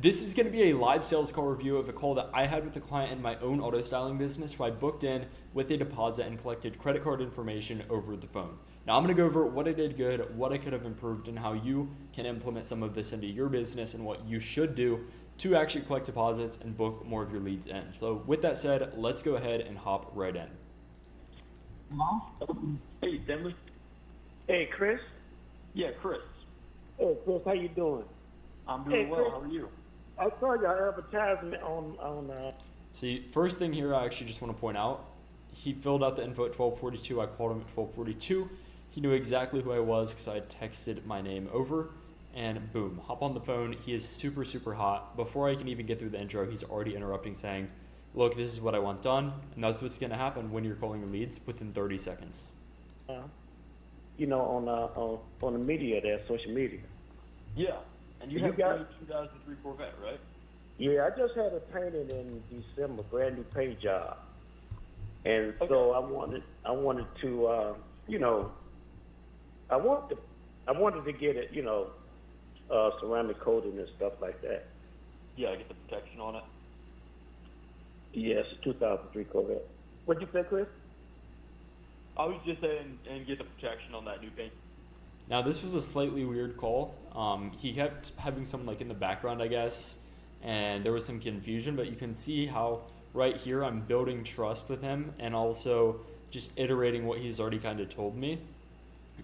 This is going to be a live sales call review of a call that I had with a client in my own auto styling business where I booked in with a deposit and collected credit card information over the phone. Now I'm going to go over what I did good, what I could have improved, and how you can implement some of this into your business and what you should do to actually collect deposits and book more of your leads in. So with that said, let's go ahead and hop right in. Hello? Hey, Stanley. Hey, Chris. Yeah, Chris. Hey, Chris, how you doing? I'm doing Hey, well. Chris. How are you? I saw your advertisement on. See, first thing here, I actually just want to point out, he filled out the info at 12:42. I called him at 12:42. He knew exactly who I was because I had texted my name over, and boom, hop on the phone. He is super, super hot. Before I can even get through the intro, he's already interrupting saying, look, this is what I want done, and that's what's going to happen when you're calling leads within 30 seconds. On the media there, social media. Yeah. And you You have got- a 2003 Corvette, right? Yeah, I just had it painted in December, brand new paint job, and so I wanted to, I wanted to get it, ceramic coating and stuff like that. Yeah, get the protection on it. Yes, 2003 Corvette. What'd you say, Chris? I was just saying, and get the protection on that new paint. Now, this was a slightly weird call. He kept having some like in the background, I guess, and there was some confusion, but you can see how right here I'm building trust with him and also just iterating what he's already kind of told me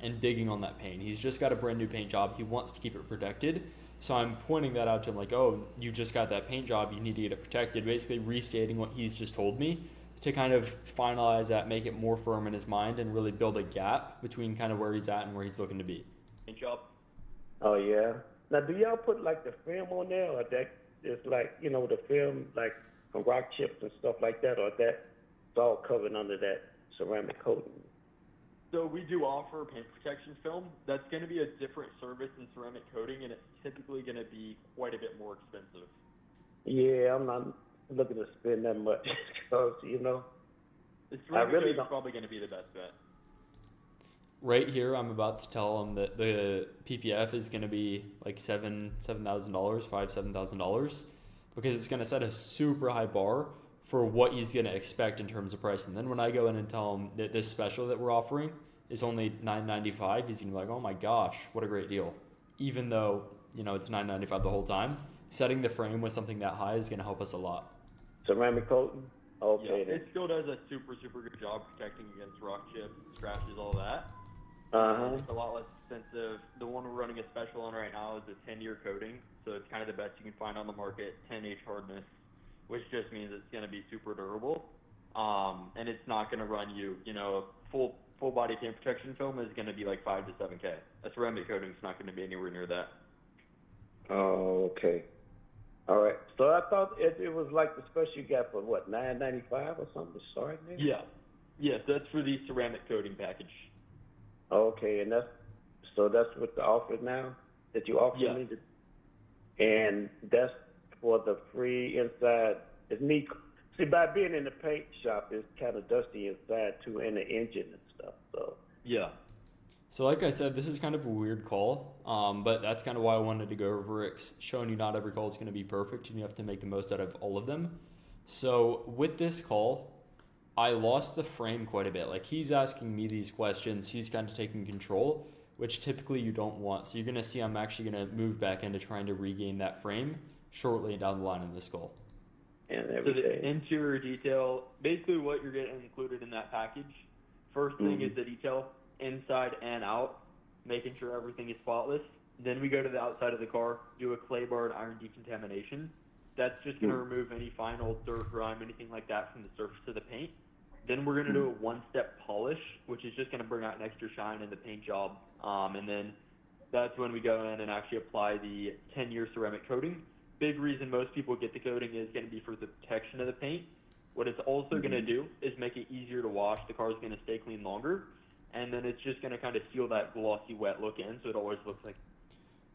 and digging on that paint. He's just got a brand new paint job. He wants to keep it protected. So I'm pointing that out to him like, oh, you just got that paint job. You need to get it protected. Basically restating what he's just told me to kind of finalize that, make it more firm in his mind and really build a gap between kind of where he's at and where he's looking to be. Paint job. Oh yeah. Now, do y'all put like the film on there, or that is like the film like from rock chips and stuff like that, or that's all covered under that ceramic coating? So we do offer paint protection film. That's going to be a different service than ceramic coating, and it's typically going to be quite a bit more expensive. Yeah, I'm not looking to spend that much because The ceramic really coating is don't- probably going to be the best bet. Right here, I'm about to tell him that the PPF is going to be like $7,000 because it's going to set a super high bar for what he's going to expect in terms of price. And then when I go in and tell him that this special that we're offering is only $9.95, he's going to be like, oh my gosh, what a great deal. Even though, it's $9.95 the whole time, setting the frame with something that high is going to help us a lot. ceramic coating. Okay. Yeah, then. it still does a super, super good job protecting against rock chips, scratches, all that. Uh-huh. It's a lot less expensive. The one we're running a special on right now is a 10-year coating, so it's kind of the best you can find on the market, 10H hardness, which just means it's going to be super durable, and it's not going to run you, a full body paint protection film is going to be like 5 to 7K. A ceramic coating is not going to be anywhere near that. Oh, okay. All right. So I thought it was like the special you got for what, $9.95 or something? Sorry, man. Yeah. Yes, that's for the ceramic coating package. Okay, and that's what the offer now that you offer Yeah. me, and that's for the free inside. It's neat. See, by being in the paint shop, it's kind of dusty inside too, and the engine and stuff. So Yeah. So like I said, this is kind of a weird call, but that's kind of why I wanted to go over it, showing you not every call is going to be perfect and you have to make the most out of all of them. So with this call, I lost the frame quite a bit. Like he's asking me these questions, he's kind of taking control, which typically you don't want. So you're going to see I'm actually going to move back into trying to regain that frame shortly down the line in this call. and So the everything. interior detail, basically what you're getting included in that package, first thing is the detail, inside and out, making sure everything is spotless. Then we go to the outside of the car, do a clay bar and iron decontamination. That's just going to remove any final dirt, grime, anything like that from the surface of the paint. Then we're going to do a one-step polish, which is just going to bring out an extra shine in the paint job. And then that's when we go in and actually apply the 10-year ceramic coating. Big reason most people get the coating is going to be for the protection of the paint. What it's also going to do is make it easier to wash. The car is going to stay clean longer. And then it's just going to kind of seal that glossy, wet look in, so it always looks like.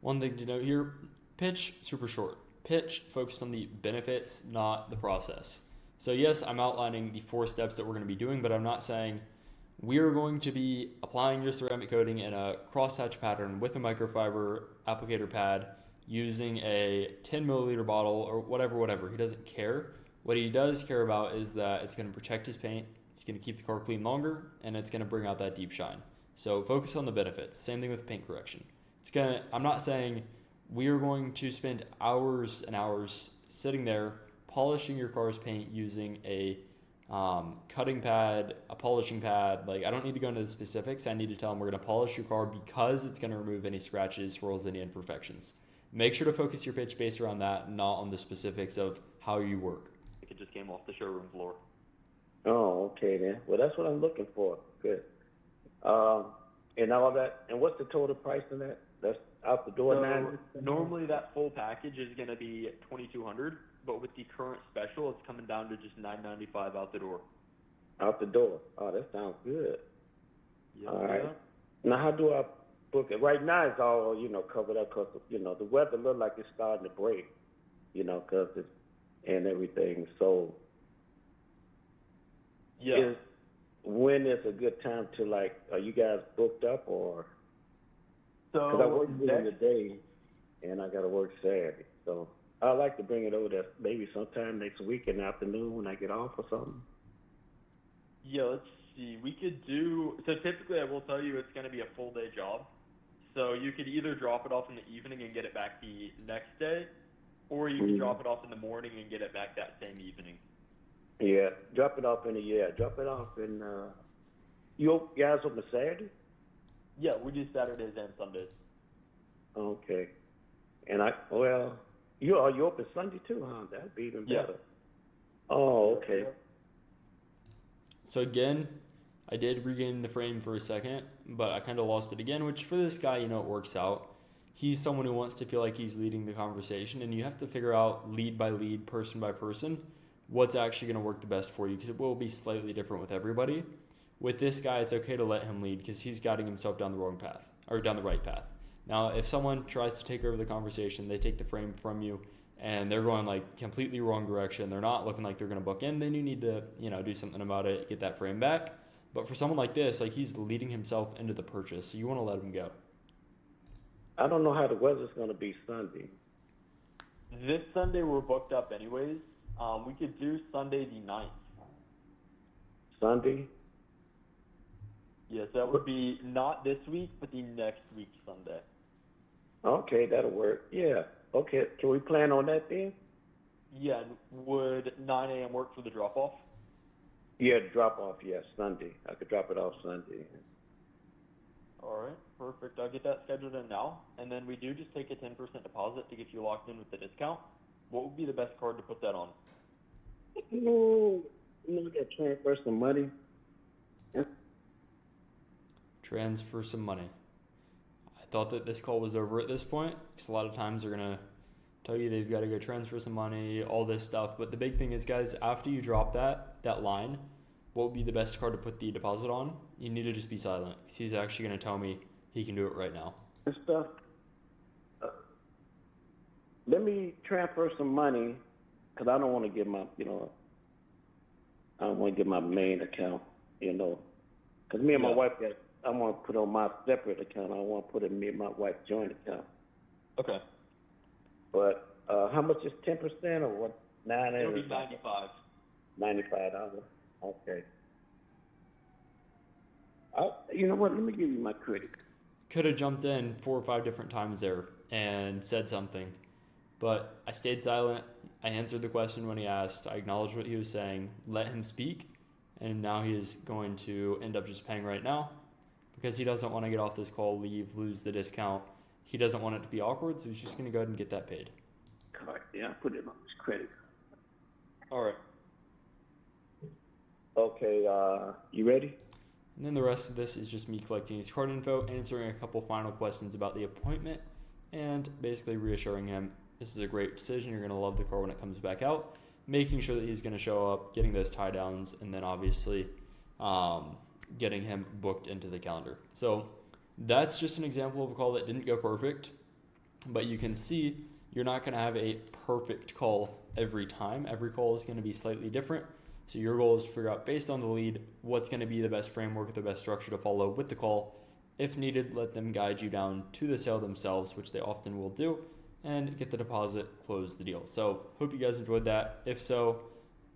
One thing to note here, pitch super short. Pitch focused on the benefits, not the process. So yes, I'm outlining the 4 steps that we're going to be doing, but I'm not saying we're going to be applying your ceramic coating in a crosshatch pattern with a microfiber applicator pad using a 10 milliliter bottle or whatever. He doesn't care. What he does care about is that it's going to protect his paint, it's going to keep the car clean longer, and it's going to bring out that deep shine. So focus on the benefits. Same thing with paint correction. I'm not saying we are going to spend hours and hours sitting there polishing your car's paint using a cutting pad, a polishing pad. Like, I don't need to go into the specifics. I need to tell them we're going to polish your car because it's going to remove any scratches, swirls, any imperfections. Make sure to focus your pitch based around that, not on the specifics of how you work. It just came off the showroom floor. Oh, okay then. Well, that's what I'm looking for. Good. And all that. And what's the total price on that? That's out the door now. Normally that full package is going to be $2,200, but with the current special, it's coming down to just $995 out the door. Out the door. Oh, that sounds good. Yep, all right. yeah. Now, how do I book it? Right now, it's all covered up because the weather look like it's starting to break. Because it's and everything. So, Yeah. When is a good time to, like, are you guys booked up or? Because I work during the day and I got to work Saturday. So I'd like to bring it over there maybe sometime next week in the afternoon when I get off or something. Yeah, let's see. We could do, so typically I will tell you it's going to be a full day job. So you could either drop it off in the evening and get it back the next day, or you can drop it off in the morning and get it back that same evening. Yeah, drop it off in you guys open Saturday? Yeah, we do Saturdays and Sundays. Okay. And you open Sunday too, huh? That'd be even better. Oh, okay. So again, I did regain the frame for a second, but I kind of lost it again, which for this guy, it works out. He's someone who wants to feel like he's leading the conversation, and you have to figure out lead by lead, person by person, what's actually going to work the best for you, because it will be slightly different with everybody. With this guy, it's okay to let him lead because he's guiding himself down the wrong path, or down the right path. Now, if someone tries to take over the conversation, they take the frame from you, and they're going like completely wrong direction, they're not looking like they're going to book in, then you need to, do something about it, get that frame back. But for someone like this, like, he's leading himself into the purchase, so you want to let him go. I don't know how the weather's going to be Sunday. This Sunday we're booked up anyways. We could do Sunday the 9th. Sunday? Yes, that would be not this week, but the next week Sunday. Okay, that'll work. Yeah. Okay, can we plan on that then? Yeah, would 9 a.m. work for the drop-off? Yeah, drop off, yes, Sunday. I could drop it off Sunday. All right, perfect. I'll get that scheduled in now. And then we do just take a 10% deposit to get you locked in with the discount. What would be the best card to put that on? Get transfer some money. Transfer some money. I thought that this call was over at this point, because a lot of times they're going to tell you they've got to go transfer some money, all this stuff. But the big thing is, guys, after you drop that line, what would be the best card to put the deposit on? You need to just be silent, because he's actually going to tell me he can do it right now. And stuff. Let me transfer some money, because I don't want to give my, I don't want to give my main account, because me and my wife I want to put on my separate account. I don't want to put it in me and my wife's joint account. Okay. But how much is 10% or what? It'll be $95. $95. Okay. You know what? Let me give you my credit. Could have jumped in 4 or 5 different times there and said something, but I stayed silent. I answered the question when he asked. I acknowledged what he was saying, let him speak, and now he is going to end up just paying right now because he doesn't want to get off this call, leave, lose the discount. He doesn't want it to be awkward, so he's just going to go ahead and get that paid. Card. Yeah, I put it on his credit. All right. Okay, you ready? And then the rest of this is just me collecting his card info, answering a couple final questions about the appointment, and basically reassuring him this is a great decision. You're going to love the car when it comes back out. Making sure that he's going to show up, getting those tie downs, and then obviously getting him booked into the calendar. So that's just an example of a call that didn't go perfect, but you can see you're not going to have a perfect call every time. Every call is going to be slightly different. So your goal is to figure out, based on the lead, what's going to be the best framework, the best structure to follow with the call. If needed, let them guide you down to the sale themselves, which they often will do. and get the deposit, close the deal. So hope you guys enjoyed that. If so,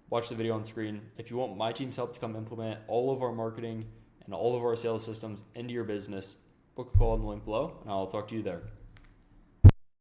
watch the video on screen. If you want my team's help to come implement all of our marketing and all of our sales systems into your business, book a call in the link below, and I'll talk to you there.